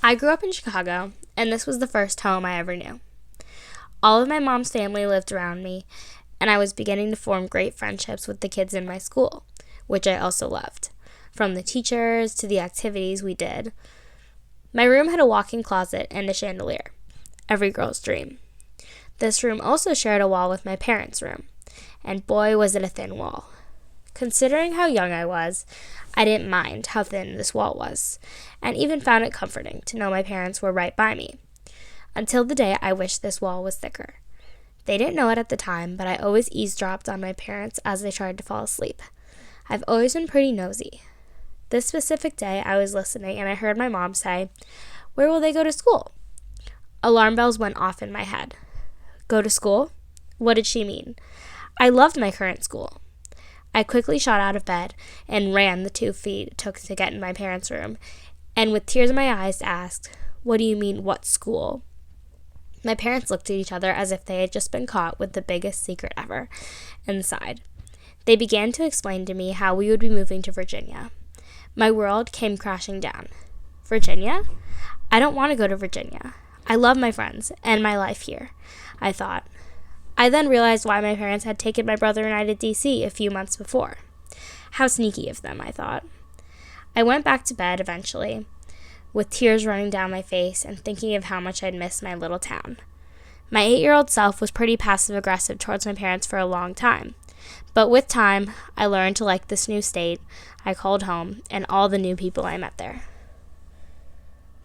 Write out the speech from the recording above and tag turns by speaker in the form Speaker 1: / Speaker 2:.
Speaker 1: I grew up in Chicago, and this was the first home I ever knew. All of my mom's family lived around me, and I was beginning to form great friendships with the kids in my school, which I also loved, from the teachers to the activities we did. My room had a walk-in closet and a chandelier, every girl's dream. This room also shared a wall with my parents' room, and boy, was it a thin wall. Considering how young I was, I didn't mind how thin this wall was, and even found it comforting to know my parents were right by me, until the day I wished this wall was thicker. They didn't know it at the time, but I always eavesdropped on my parents as they tried to fall asleep. I've always been pretty nosy. This specific day, I was listening, and I heard my mom say, "Where will they go to school?" Alarm bells went off in my head. Go to school? What did she mean? I loved my current school. I quickly shot out of bed and ran the 2 feet it took to get in my parents' room, and with tears in my eyes asked, "What do you mean, what school?" My parents looked at each other as if they had just been caught with the biggest secret ever, and sighed. They began to explain to me how we would be moving to Virginia. My world came crashing down. Virginia? I don't want to go to Virginia. I love my friends and my life here, I thought. I then realized why my parents had taken my brother and I to D.C. a few months before. How sneaky of them, I thought. I went back to bed eventually, with tears running down my face and thinking of how much I'd missed my little town. My 8-year-old self was pretty passive-aggressive towards my parents for a long time, but with time, I learned to like this new state I called home and all the new people I met there.